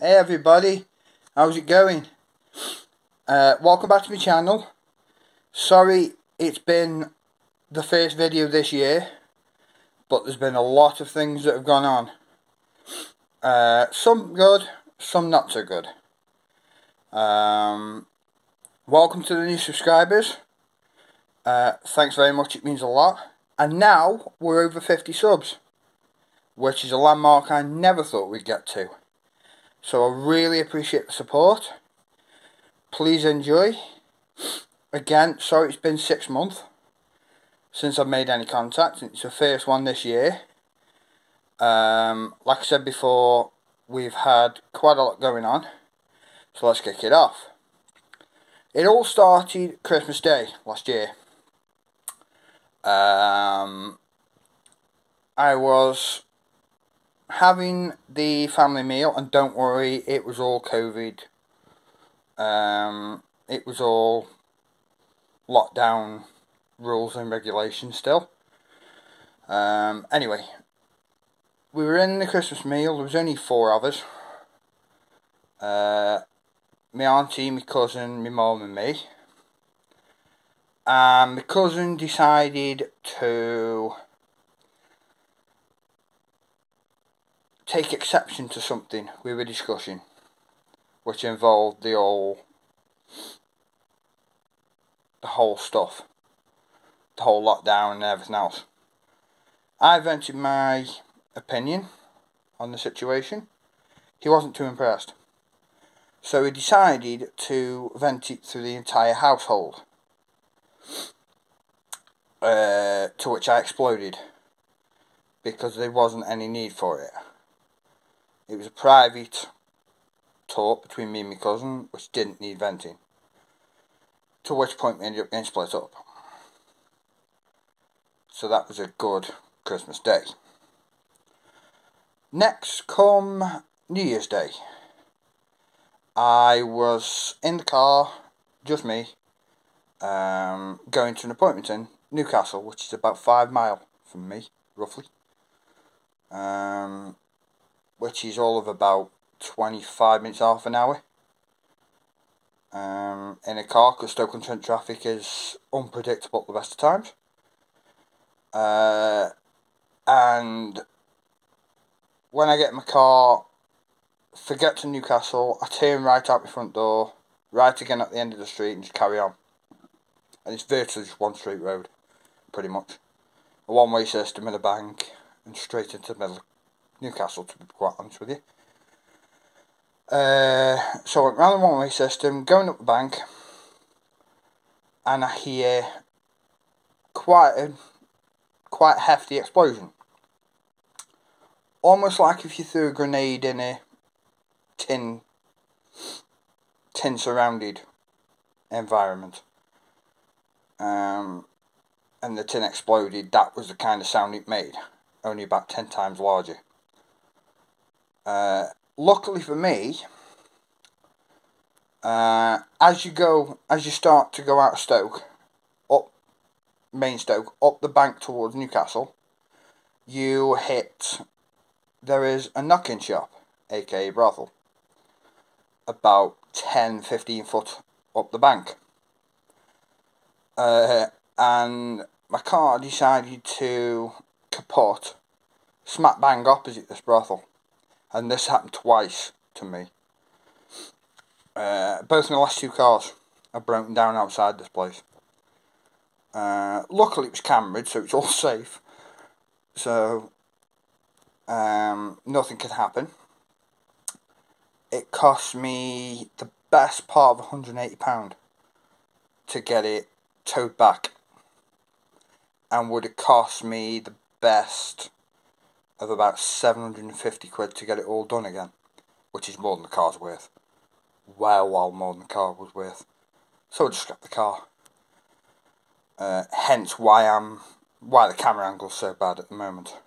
Hey everybody, how's it going? Welcome back to my channel. Sorry it's been the first video this year, but there's been a lot of things that have gone on. Some good, some not so good. Welcome to the new subscribers. Thanks very much, it means a lot. And now we're over 50 subs, which is a landmark I never thought we'd get to. So I really appreciate the support. Please enjoy. Again, sorry it's been 6 months since I've made any contact. It's the first one this year. Like I said before, we've had quite a lot going on. So let's kick it off. It all started Christmas Day last year. I was having the family meal, and don't worry, it was all COVID. It was all lockdown rules and regulations still. Anyway, we were in the Christmas meal. There was only 4 of us. My auntie, my cousin, my mum and me. My cousin decided to take exception to something we were discussing, which involved the whole stuff, the whole lockdown and everything else. I vented my opinion on the situation. He wasn't too impressed, so he decided to vent it through the entire household, to which I exploded, because there wasn't any need for it. It was a private talk between me and my cousin, which didn't need venting. To which point we ended up getting split up. So that was a good Christmas Day. Next come New Year's Day. I was in the car, just me, going to an appointment in Newcastle, which is about 5 miles from me, roughly. Which is all of about 25 minutes, half an hour. In a car, because Stoke-on-Trent traffic is unpredictable at the best of times. And when I get in my car, forget to Newcastle, I turn right out my front door, right again at the end of the street, and just carry on. And it's virtually just one straight road, pretty much. A one-way system in a bank, and straight into the middle of Newcastle, to be quite honest with you. So I went round the one-way system, going up the bank, and I hear quite a hefty explosion. Almost like if you threw a grenade in a tin surrounded environment. And the tin exploded. That was the kind of sound it made, only about 10 times larger. Luckily for me, as you start to go out of Stoke, up main Stoke, up the bank towards Newcastle, you hit, there is a knock-in shop, aka brothel, about 10-15 foot up the bank. And my car decided to kaput smack bang opposite this brothel. And this happened twice to me. Both my last 2 cars have broken down outside this place. Luckily it was cameraed, so it's all safe. So nothing could happen. It cost me the best part of £180 to get it towed back, and would have cost me the best of about 750 quid to get it all done again, which is more than the car's worth. Well more than the car was worth. So I just scrapped the car. Hence why the camera angle's so bad at the moment.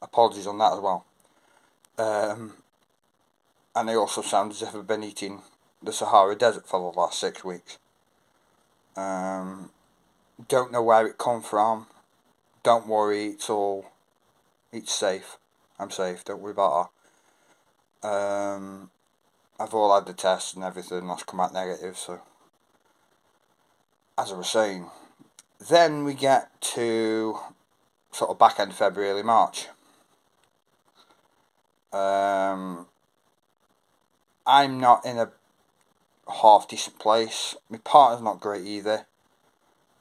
Apologies on that as well. And I also sound as if I've been eating the Sahara Desert for the last 6 weeks. Don't know where it come from. Don't worry, it's safe. I'm safe, don't worry about I've all had the tests and everything, that's come out negative, so as I was saying, then we get to sort of back end February, early March. I'm not in a half decent place. My partner's not great either,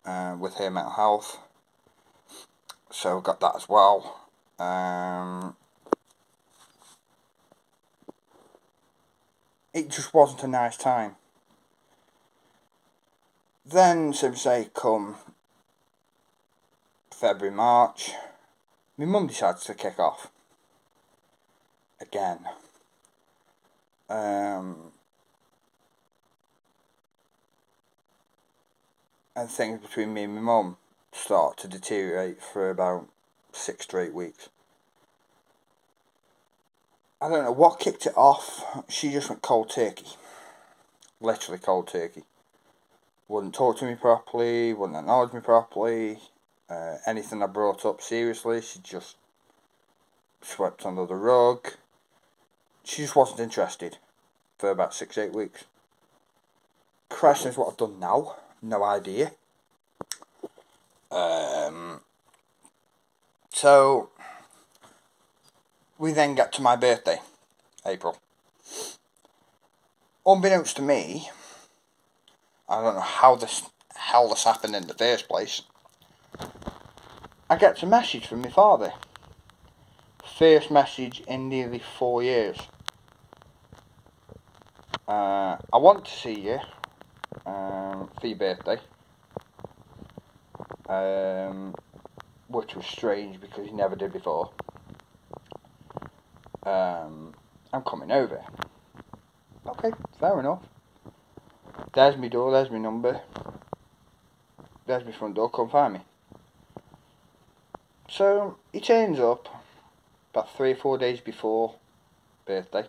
with her mental health, so got that as well. It just wasn't a nice time. Then, so to say, come February, March, my mum decides to kick off again. And things between me and my mum start to deteriorate for about 6 to 8 weeks. I don't know what kicked it off. She just went cold turkey. Literally cold turkey. Wouldn't talk to me properly, wouldn't acknowledge me properly. Anything I brought up seriously, she just swept under the rug. She just wasn't interested for about 6 to 8 weeks. Christ knows what I've done now. No idea. So we then get to my birthday, April. Unbeknownst to me, I don't know how this happened in the first place, I get a message from my father. First message in nearly 4 years. I want to see you for your birthday. Which was strange because he never did before. I'm coming over. Okay, fair enough. There's my door, there's my number. There's my front door, come find me. So, he turns up about 3 or 4 days before birthday.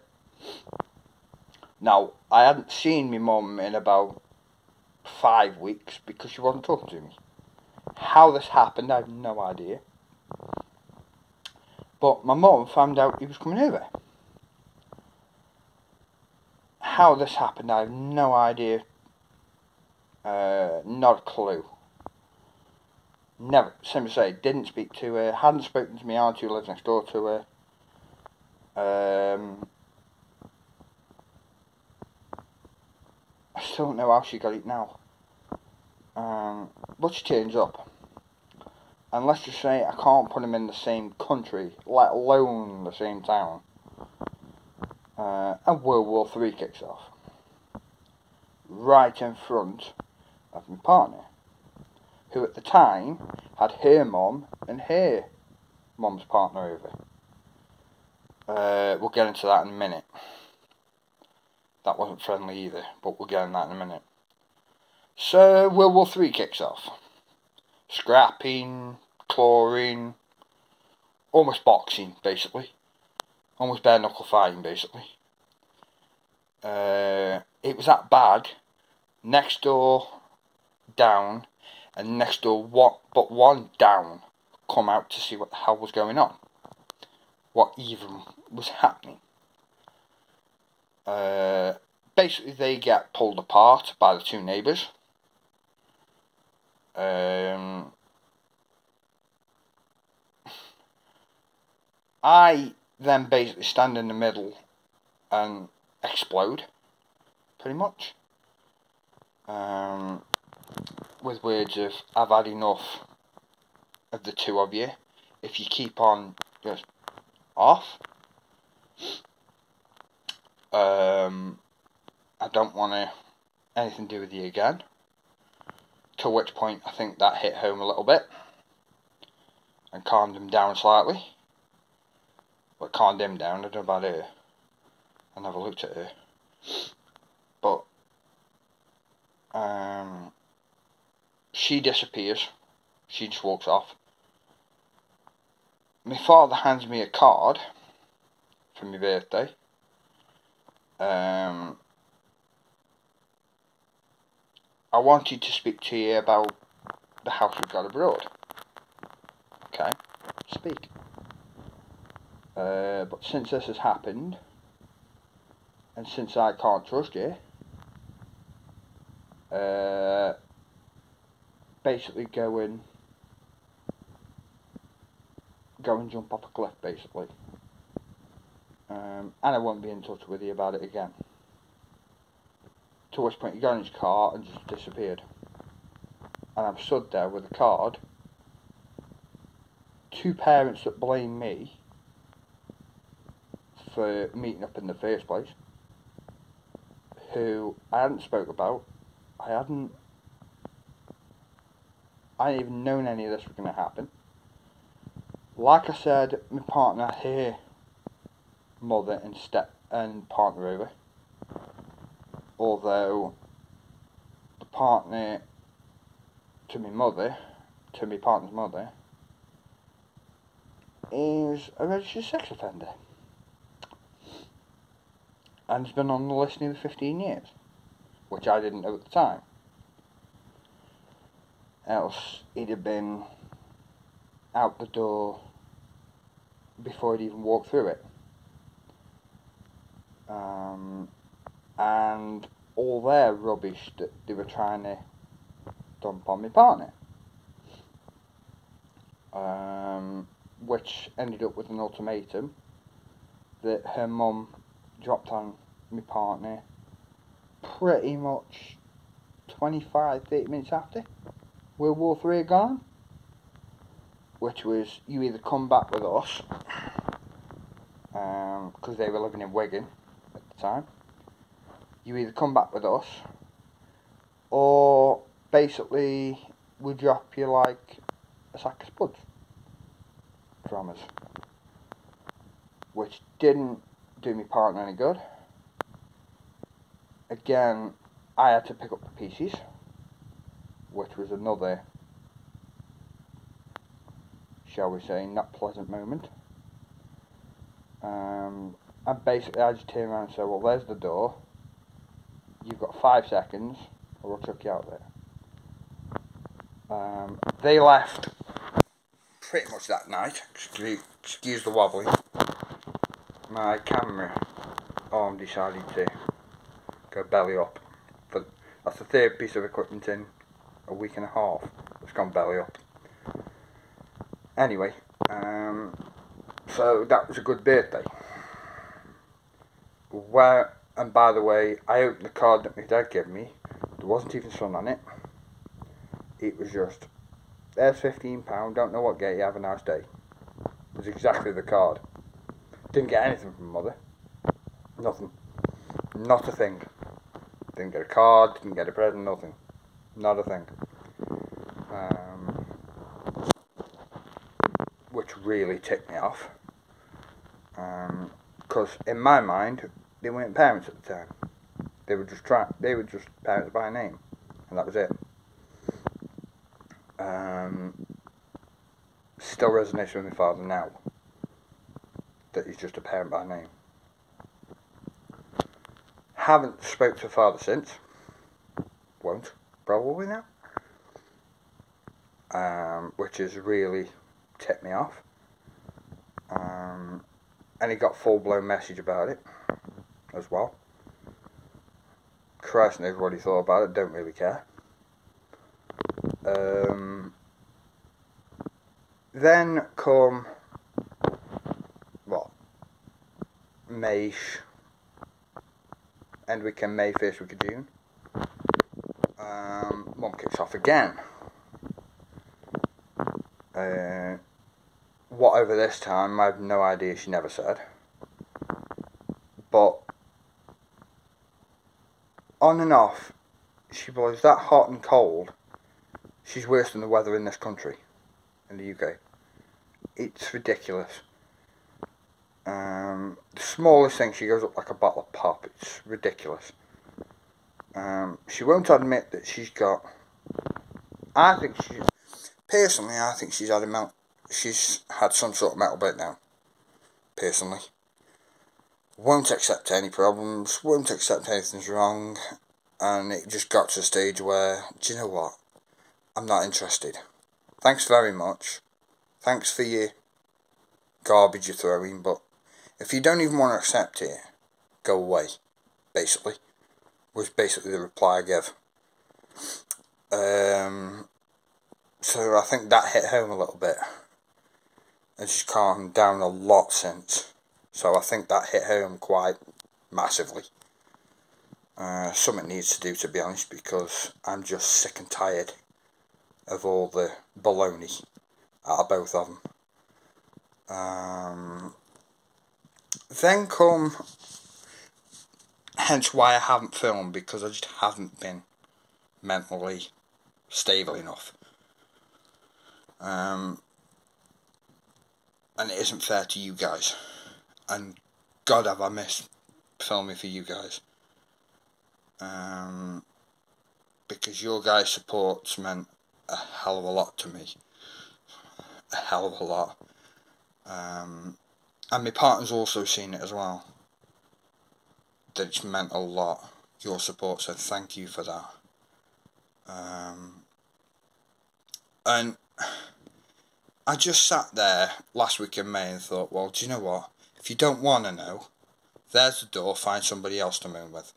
Now, I hadn't seen my mum in about 5 weeks because she wasn't talking to me. How this happened, I have no idea. But my mum found out he was coming over. How this happened, I have no idea. Not a clue. Never, same as I say, didn't speak to her, hadn't spoken to my aunt who lives next door to her. I still don't know how she got it now. But she turns up. And let's just say I can't put them in the same country, let alone the same town. And World War III kicks off. Right in front of my partner, who at the time had her mum and her mum's partner over. We'll get into that in a minute. That wasn't friendly either, but we'll get into that in a minute. So, World War III kicks off. Scrapping, clawing, almost boxing, basically. Almost bare knuckle fighting, basically. It was that bad. Next door down, and next door but one down come out to see what the hell was going on. What even was happening. Basically, they get pulled apart by the two neighbours. I then basically stand in the middle and explode, pretty much. With words of, I've had enough of the two of you. If you keep on just off, I don't want anything to do with you again. To which point I think that hit home a little bit and calmed him down slightly. But calmed him down, I don't know about her. I never looked at her. But she disappears. She just walks off. My father hands me a card for my birthday. I wanted to speak to you about the house we've got abroad. Okay, speak. But since this has happened, And since I can't trust you, basically go and jump off a cliff, basically. And I won't be in touch with you about it again. To which point he got in his car and just disappeared. And I'm stood there with a card. Two parents that blame me for meeting up in the first place, who I hadn't spoke about. I hadn't even known any of this was going to happen. Like I said, my partner, her mother and partner over. Although the partner to my partner's mother, is a registered sex offender. And has been on the list nearly 15 years. Which I didn't know at the time. Else he'd have been out the door before he'd even walked through it. And all their rubbish that they were trying to dump on my partner. Which ended up with an ultimatum that her mum dropped on my partner pretty much 25-30 minutes after World War III had gone. Which was, you either come back with us, because they were living in Wigan at the time. You either come back with us, or basically we drop you like a sack of spuds from us. Which didn't do my partner any good. Again, I had to pick up the pieces, which was another, shall we say, not pleasant moment. And basically I just turned around and said, well, there's the door. You've got 5 seconds, or I'll chuck you out there. They left pretty much that night. Excuse the wobbling. My camera arm decided to go belly up. But that's the third piece of equipment in a week and a half. It's gone belly up. Anyway, so that was a good birthday. And by the way, I opened the card that my dad gave me. There wasn't even sun on it. It was just, there's £15, don't know what get you, have a nice day. It was exactly the card. Didn't get anything from mother. Nothing. Not a thing. Didn't get a card, didn't get a present, nothing. Not a thing. Which really ticked me off. Because in my mind, they weren't parents at the time. They were just parents by name. And that was it. Still resonates with my father now. That he's just a parent by name. Haven't spoke to father since. Won't, probably now. Which has really tipped me off. And he got full-blown message about it as well. Christ knows what he thought about it, don't really care. Then come, what, May-ish, end week in May, first week of June. Mum kicks off again. Whatever this time, I have no idea, she never said. But on and off, she blows that hot and cold, she's worse than the weather in this country, in the UK. It's ridiculous. The smallest thing, she goes up like a bottle of pop. It's ridiculous. She won't admit that she's got, I think she's had some sort of mental breakdown, personally. Won't accept any problems, won't accept anything's wrong, and it just got to a stage where, do you know what, I'm not interested. Thanks very much, thanks for your garbage you're throwing, but if you don't even want to accept it, go away. basically, was basically the reply I gave. So I think that hit home a little bit. And she's calmed down a lot since. So I think that hit home quite massively. Something needs to do, to be honest, because I'm just sick and tired of all the baloney out of both of them. Then come, hence why I haven't filmed, because I just haven't been mentally stable enough. And it isn't fair to you guys. And God, have I missed filming for you guys. Because your guys' support's meant a hell of a lot to me. A hell of a lot. And my partner's also seen it as well. That it's meant a lot, your support, so thank you for that. And I just sat there last week in May and thought, well, do you know what? If you don't want to know, there's the door, find somebody else to moon with.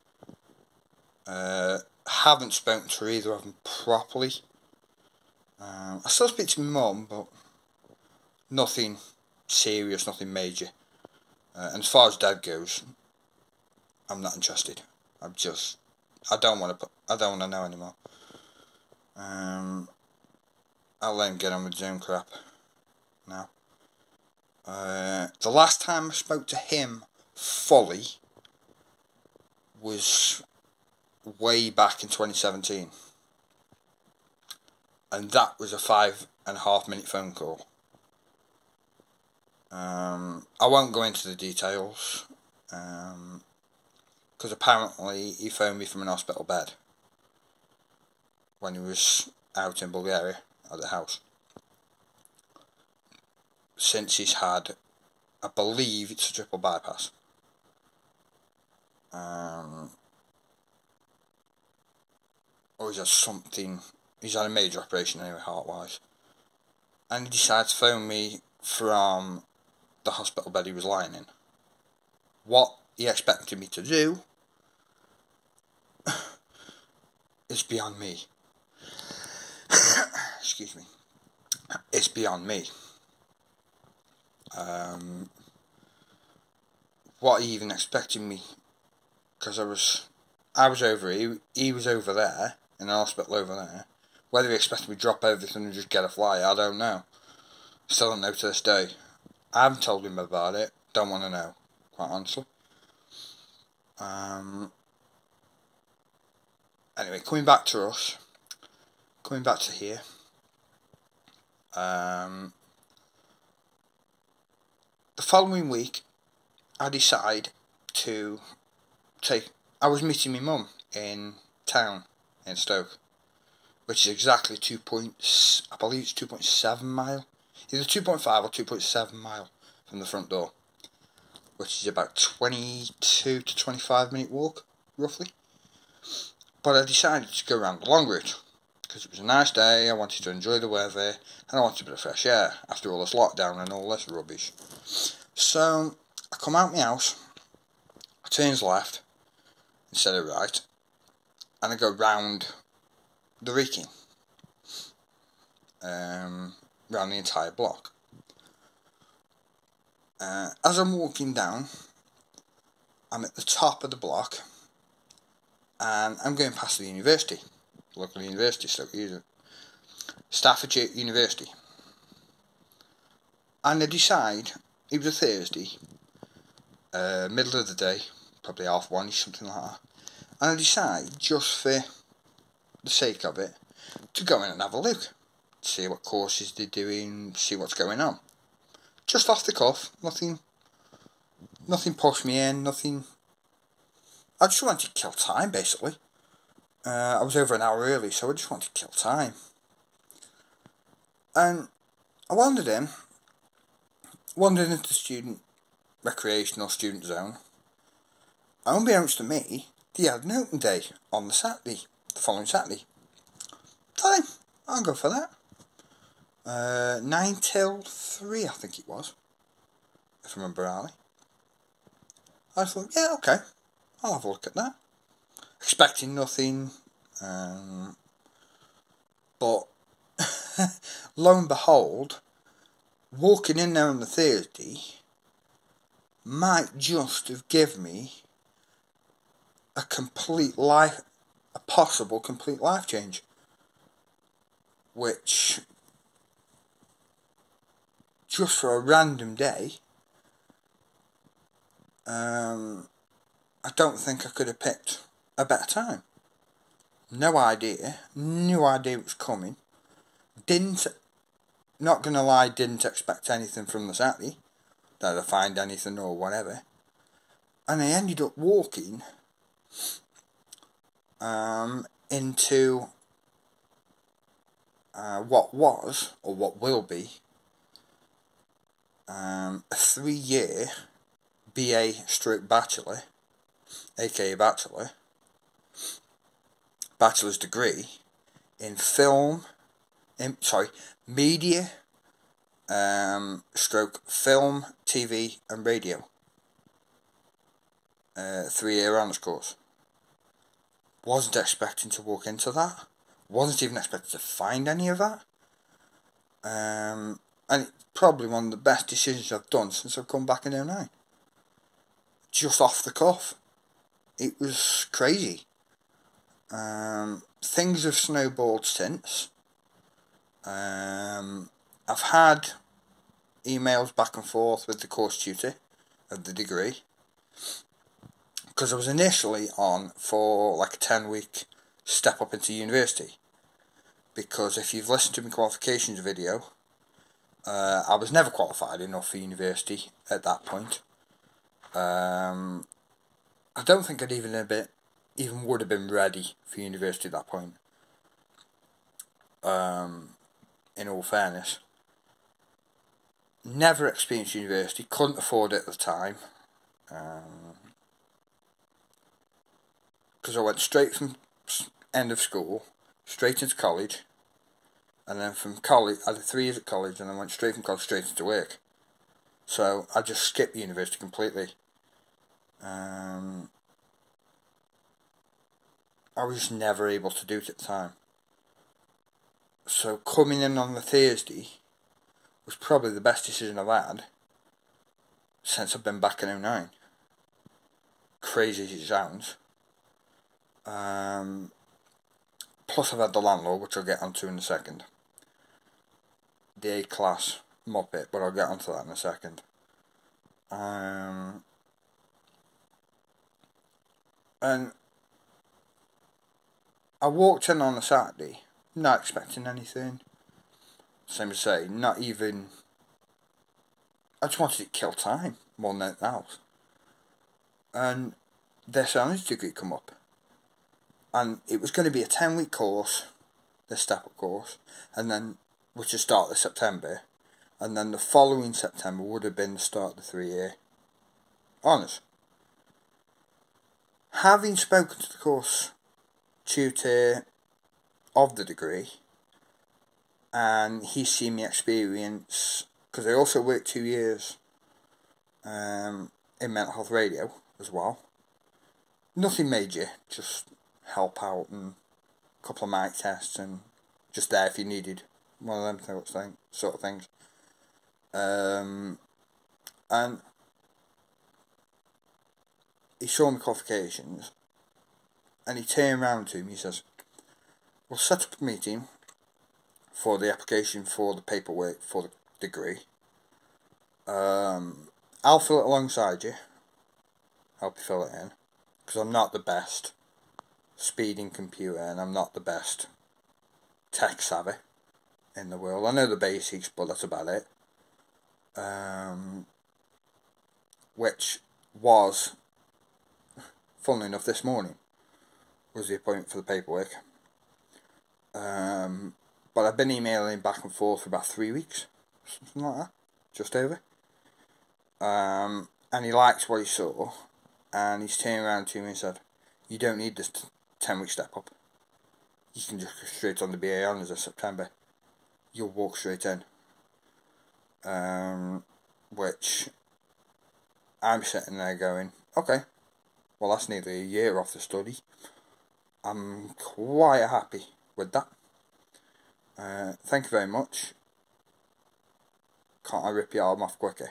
Haven't spoken to either of them properly. I still speak to my mum, but nothing serious, nothing major. And as far as Dad goes, I'm not interested. I don't want to know anymore. I'll let him get on with his own crap now. The last time I spoke to him fully was way back in 2017. And that was a 5.5 minute phone call. I won't go into the details, because apparently he phoned me from an hospital bed when he was out in Bulgaria at the house. Since he's had, I believe it's a triple bypass. Or he's had something, he's had a major operation anyway, heart-wise. And he decided to phone me from the hospital bed he was lying in. What he expected me to do is beyond me. Excuse me. It's beyond me. What he even expected me, because I was over, he was over there, in the hospital over there. Whether he expected me to drop everything and just get a fly, I don't know. Still don't know to this day. I haven't told him about it, don't want to know, quite honestly. Anyway, coming back to us, coming back to here, the following week, I decide to I was meeting my mum in town, in Stoke, which is exactly I believe it's 2.7 mile, either 2.5 or 2.7 mile from the front door, which is about 22 to 25 minute walk, roughly. But I decided to go around the long route, because it was a nice day, I wanted to enjoy the weather, and I wanted a bit of fresh air, after all this lockdown and all this rubbish. So, I come out my house, I turns left, instead of right, and I go round the Wrekin, round the entire block. As I'm walking down, I'm at the top of the block, and I'm going past the university, local university, Staffordshire University. And I decide, it was a Thursday, middle of the day, probably 1:30, something like that. And I decide, just for the sake of it, to go in and have a look. See what courses they're doing, see what's going on. Just off the cuff, nothing pushed me in, nothing. I just wanted to kill time, basically. I was over an hour early, so I just wanted to kill time. And I wandered into the student recreational student zone. And unbeknownst to me, they had an open day on the following Saturday. Fine, I'll go for that. 9 till 3, I think it was, if I remember rightly. I thought, yeah, okay, I'll have a look at that. Expecting nothing, but lo and behold, walking in there on the Thursday might just have given me a possible complete life change, which, just for a random day, I don't think I could have picked a better time. No idea. Knew idea it was coming. Not gonna lie, didn't expect anything from the Saturday, that I'd find anything or whatever. And I ended up walking into what was, or what will be, a 3-year BA stroke bachelor, aka bachelor's degree in media, stroke film, TV and radio. 3-year honours course. Wasn't expecting to walk into that. Wasn't even expecting to find any of that. And it's probably one of the best decisions I've done since I've come back in 2009. Just off the cuff. It was crazy. Things have snowballed since. I've had emails back and forth with the course tutor of the degree, because I was initially on for like a 10-week step up into university, because if you've listened to my qualifications video, I was never qualified enough for university at that point. I don't think I'd even would have been ready for university at that point, in all fairness. Never experienced university, couldn't afford it at the time, because I went straight from end of school, straight into college, and then from college, I did 3 years at college, and then went straight from college straight into work. So I just skipped university completely. I was never able to do it at the time. So coming in on the Thursday was probably the best decision I've had since I've been back in 2009. Crazy as it sounds. Plus I've had the landlord, which I'll get onto in a second. The A-class Muppet, but I'll get onto that in a second. And I walked in on a Saturday, not expecting anything. Same as say, not even... I just wanted to kill time more than anything else. And this honours degree come up. And it was going to be a 10-week course, the step-up course, and then, which would start this September, and then the following September would have been the start of the 3-year honours. Having spoken to the course tutor of the degree, and he's seen me experience, because I also worked 2 years in mental health radio as well. Nothing major, just help out and a couple of mic tests and just there if you needed one of them sort of things. And he saw my qualifications and he turned around to me, he says, we'll set up a meeting for the application for the paperwork for the degree. I'll fill it alongside you, help you fill it in, because I'm not the best speeding computer and I'm not the best tech savvy in the world. I know the basics, but that's about it. Which was, funnily enough, this morning was the appointment for the paperwork. But I've been emailing back and forth for about 3 weeks, something like that, just over. And he likes what he saw, and he's turned around to me and said, you don't need this 10-week step up. You can just go straight on the BA Honours in September. You'll walk straight in. Which I'm sitting there going, okay, well, that's nearly a year off the study. I'm quite happy with that. Thank you very much. Can't I rip your arm off quicker?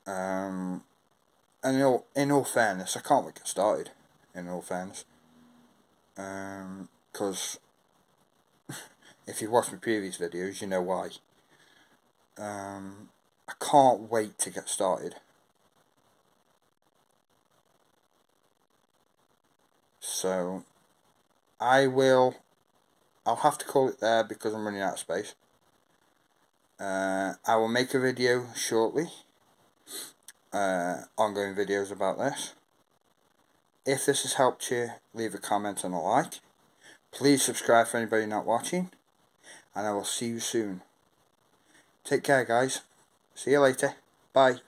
And in all fairness, I can't wait to get started. In all fairness, because if you've watched my previous videos, you know why. I can't wait to get started. So I'll have to call it there because I'm running out of space. I will make a video shortly, ongoing videos about this. If this has helped you, leave a comment and a like. Please subscribe for anybody not watching, and I will see you soon. Take care, guys. See you later. Bye.